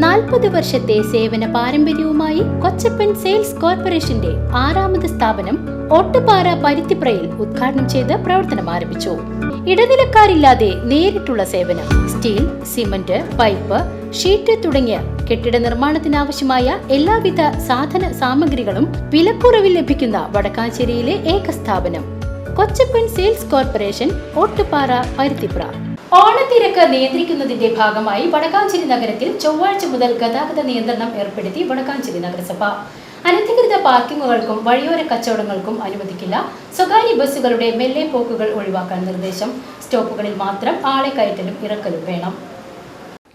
40 വർഷത്തെ സേവന പാരമ്പര്യവുമായി കൊച്ചപ്പൻ സെയിൽസ് കോർപ്പറേഷന്റെ 6ാമത് സ്ഥാപനം ഓട്ടുപാറ പരുത്തിപ്രയിൽ ഉദ്ഘാടനം ചെയ്ത് പ്രവർത്തനം ആരംഭിച്ചു. ഇടനിലക്കാരില്ലാതെ നേരിട്ടുള്ള സേവനം. സ്റ്റീൽ, സിമന്റ്, പൈപ്പ്, ഷീറ്റ് തുടങ്ങിയ കെട്ടിട നിർമ്മാണത്തിനാവശ്യമായ എല്ലാവിധ സാധന സാമഗ്രികളും വിലക്കുറവിൽ ലഭിക്കുന്ന വടക്കാഞ്ചേരിയിലെ ഏക സ്ഥാപനം കൊച്ചപ്പൻ സെയിൽസ് കോർപ്പറേഷൻ, ഓട്ടുപാറ, പരുത്തിപ്ര. ഓണത്തിരക്ക് നിയന്ത്രിക്കുന്നതിന്റെ ഭാഗമായി വടക്കാഞ്ചേരി നഗരത്തിൽ ചൊവ്വാഴ്ച മുതൽ ഗതാഗത നിയന്ത്രണം ഏർപ്പെടുത്തി വടക്കാഞ്ചേരി നഗരസഭ. അനധികൃത പാർക്കിങ്ങുകൾക്കും വഴിയോര കച്ചവടങ്ങൾക്കും അനുവദിക്കില്ല. സ്വകാര്യ ബസ്സുകളുടെ മെല്ലെ പോക്കുകൾ ഒഴിവാക്കാൻ നിർദ്ദേശം. സ്റ്റോപ്പുകളിൽ മാത്രം ആളെ കയറ്റലും ഇറക്കലും വേണം.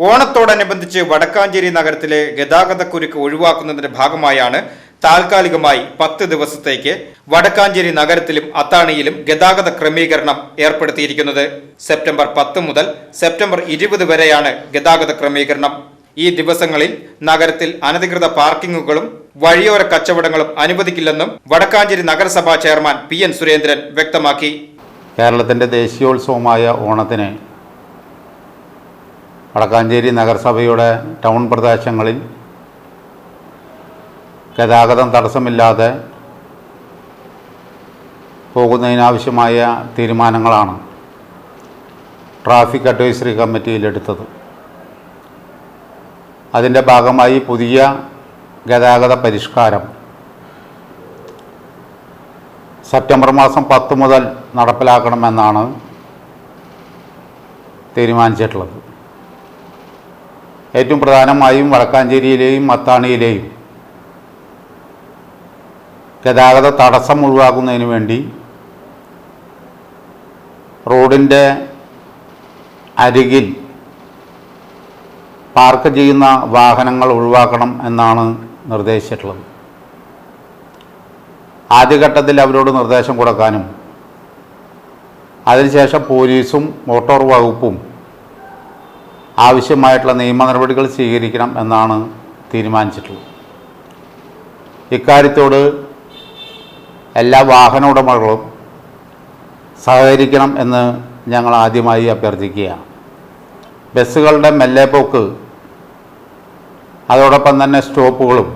ഓണത്തോടനുബന്ധിച്ച് വടക്കാഞ്ചേരി നഗരത്തിലെ ഗതാഗതക്കുരുക്ക് ഒഴിവാക്കുന്നതിന്റെ ഭാഗമായാണ് താൽക്കാലികമായി 10 ദിവസത്തേക്ക് വടക്കാഞ്ചേരി നഗരത്തിലും അത്താണിയിലും ഗതാഗത ക്രമീകരണം ഏർപ്പെടുത്തിയിരിക്കുന്നത്. സെപ്റ്റംബർ 10 മുതൽ സെപ്റ്റംബർ 20 വരെയാണ് ഗതാഗത ക്രമീകരണം. ഈ ദിവസങ്ങളിൽ നഗരത്തിൽ അനധികൃത പാർക്കിങ്ങുകളും വഴിയോര കച്ചവടങ്ങളും അനുവദിക്കില്ലെന്നും വടക്കാഞ്ചേരി നഗരസഭാ ചെയർമാൻ PN സുരേന്ദ്രൻ വ്യക്തമാക്കി. കേരളത്തിൻ്റെ ദേശീയോത്സവമായ ഓണത്തിന് വടക്കാഞ്ചേരി നഗരസഭയുടെ ടൗൺ പ്രദേശങ്ങളിൽ ഗതാഗതം തടസ്സമില്ലാതെ പോകുന്നതിനാവശ്യമായ തീരുമാനങ്ങളാണ് ട്രാഫിക് അഡ്വൈസറി കമ്മിറ്റിയിലെടുത്തത്. അതിൻ്റെ ഭാഗമായി പുതിയ ഗതാഗത പരിഷ്കാരം സെപ്റ്റംബർ മാസം 10 മുതൽ നടപ്പിലാക്കണമെന്നാണ് തീരുമാനിച്ചിട്ടുള്ളത്. ഏറ്റവും പ്രധാനമായും വടക്കാഞ്ചേരിയിലെയും അത്താണിയിലെയും ഗതാഗത തടസ്സം ഒഴിവാക്കുന്നതിന് വേണ്ടി റോഡിൻ്റെ അരികിൽ പാർക്ക് ചെയ്യുന്ന വാഹനങ്ങൾ ഒഴിവാക്കണം എന്നാണ് നിർദ്ദേശിച്ചിട്ടുള്ളത്. ആദ്യഘട്ടത്തിൽ അവരോട് നിർദ്ദേശം കൊടുക്കാനും അതിനുശേഷം പോലീസും മോട്ടോർ വകുപ്പും ആവശ്യമായിട്ടുള്ള നിയമ നടപടികൾ സ്വീകരിക്കണം എന്നാണ് തീരുമാനിച്ചിട്ടുള്ളത്. ഇക്കാര്യത്തോട് എല്ലാ വാഹന ഉടമകളും സഹകരിക്കണം എന്ന് ഞങ്ങൾ ആദ്യമായി അഭ്യർത്ഥിക്കുകയാണ്. ബസ്സുകളുടെ മെല്ലെപ്പോക്ക്, അതോടൊപ്പം തന്നെ സ്റ്റോപ്പുകളും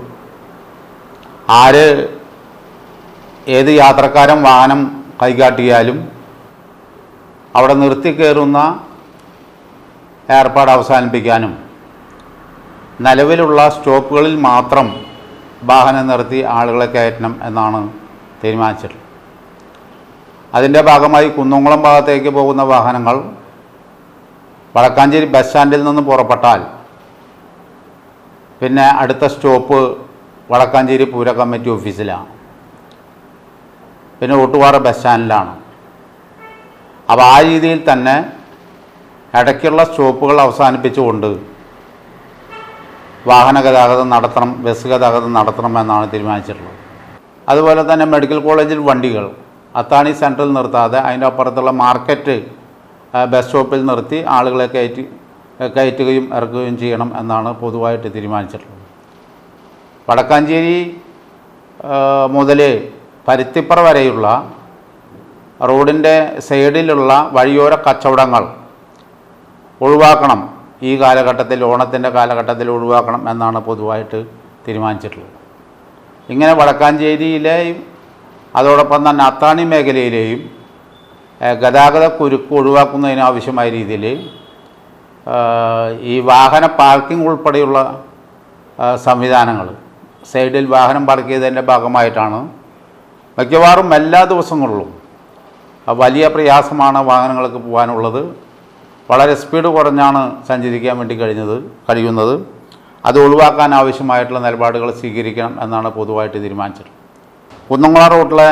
ഏത് യാത്രക്കാരൻ വാഹനം കൈകാട്ടിയാലും അവിടെ നിർത്തിക്കയറുന്ന ഏർപ്പാട് അവസാനിപ്പിക്കാനും നിലവിലുള്ള സ്റ്റോപ്പുകളിൽ മാത്രം വാഹനം നിർത്തി ആളുകളെ കയറ്റണം എന്നാണ് തീരുമാനിച്ചിട്ടുള്ളത്. അതിൻ്റെ ഭാഗമായി കുന്നംകുളം ഭാഗത്തേക്ക് പോകുന്ന വാഹനങ്ങൾ വടക്കാഞ്ചേരി ബസ് സ്റ്റാൻഡിൽ നിന്ന് പുറപ്പെട്ടാൽ പിന്നെ അടുത്ത സ്റ്റോപ്പ് വടക്കാഞ്ചേരി പൂര കമ്മിറ്റി ഓഫീസിലാണ്, പിന്നെ ഓട്ടുപാറ ബസ് സ്റ്റാൻഡിലാണ്. അപ്പോൾ ആ രീതിയിൽ തന്നെ ഇടയ്ക്കുള്ള സ്റ്റോപ്പുകൾ അവസാനിപ്പിച്ചുകൊണ്ട് വാഹന ഗതാഗതം നടത്തണം, ബസ് ഗതാഗതം നടത്തണമെന്നാണ് തീരുമാനിച്ചിട്ടുള്ളത്. അതുപോലെ തന്നെ മെഡിക്കൽ കോളേജിൽ വണ്ടികൾ അത്താണി സെൻട്രൽ നിർത്താതെ അതിൻ്റെ അപ്പുറത്തുള്ള മാർക്കറ്റ് ബസ് സ്റ്റോപ്പിൽ നിർത്തി ആളുകളെ കയറ്റുകയും ഇറക്കുകയും ചെയ്യണം എന്നാണ് പൊതുവായിട്ട് തീരുമാനിച്ചിട്ടുള്ളത്. വടക്കാഞ്ചേരി മുതൽ പരുത്തിപ്ര വരെയുള്ള റോഡിൻ്റെ സൈഡിലുള്ള വഴിയോര കച്ചവടങ്ങൾ ഒഴിവാക്കണം. ഈ കാലഘട്ടത്തിൽ, ഓണത്തിൻ്റെ കാലഘട്ടത്തിൽ ഒഴിവാക്കണം എന്നാണ് പൊതുവായിട്ട് തീരുമാനിച്ചിട്ടുള്ളത്. ഇങ്ങനെ വടക്കാഞ്ചേരിയിലെയും അതോടൊപ്പം തന്നെ അത്താണി മേഖലയിലെയും ഗതാഗത കുരുക്ക് ഒഴിവാക്കുന്നതിനാവശ്യമായ രീതിയിൽ ഈ വാഹന പാർക്കിംഗ് ഉൾപ്പെടെയുള്ള സംവിധാനങ്ങൾ സൈഡിൽ വാഹനം പാർക്ക് ചെയ്തതിൻ്റെ ഭാഗമായിട്ടാണ് മിക്കവാറും എല്ലാ ദിവസങ്ങളിലും വലിയ പ്രയാസമാണ് വാഹനങ്ങൾക്ക് പോകാനുള്ളത്. വളരെ സ്പീഡ് കുറഞ്ഞാണ് സഞ്ചരിക്കാൻ വേണ്ടി കഴിയുന്നത്. അത് ഒഴിവാക്കാൻ ആവശ്യമായിട്ടുള്ള നിലപാടുകൾ സ്വീകരിക്കണം എന്നാണ് പൊതുവായിട്ട് തീരുമാനിച്ചത്. കുന്നംകുളം റോഡിലെ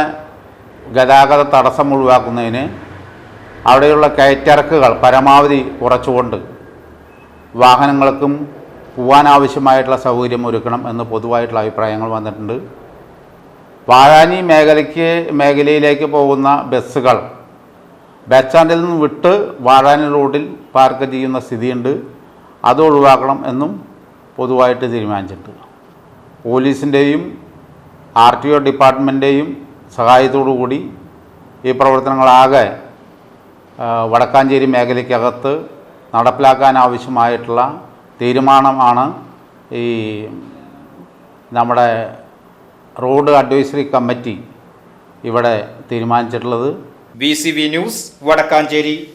ഗതാഗത തടസ്സം ഒഴിവാക്കുന്നതിന് അവിടെയുള്ള കയറ്റിറക്കുകൾ പരമാവധി കുറച്ചുകൊണ്ട് വാഹനങ്ങൾക്കും പോകാനാവശ്യമായിട്ടുള്ള സൗകര്യം ഒരുക്കണം എന്ന് പൊതുവായിട്ടുള്ള അഭിപ്രായങ്ങൾ വന്നിട്ടുണ്ട്. വാഴാനി മേഖലയിലേക്ക് പോകുന്ന ബസ്സുകൾ ബസ് സ്റ്റാൻഡിൽ നിന്ന് വിട്ട് വാഴാനി റോഡിൽ പാർക്ക് ചെയ്യുന്ന സ്ഥിതിയുണ്ട്. അത് ഒഴിവാക്കണം എന്നും പൊതുവായിട്ട് തീരുമാനിച്ചിട്ടുണ്ട്. പോലീസിൻ്റെയും RTO ഡിപ്പാർട്ട്മെൻറ്റിൻ്റെയും സഹായത്തോടു കൂടി ഈ പ്രവർത്തനങ്ങളാകെ വടക്കാഞ്ചേരി മേഖലയ്ക്കകത്ത് നടപ്പിലാക്കാൻ ആവശ്യമായിട്ടുള്ള തീരുമാനമാണ് ഈ നമ്മുടെ റോഡ് അഡ്വൈസറി കമ്മിറ്റി ഇവിടെ തീരുമാനിച്ചിട്ടുള്ളത്. VCV news, Vadakkanchery.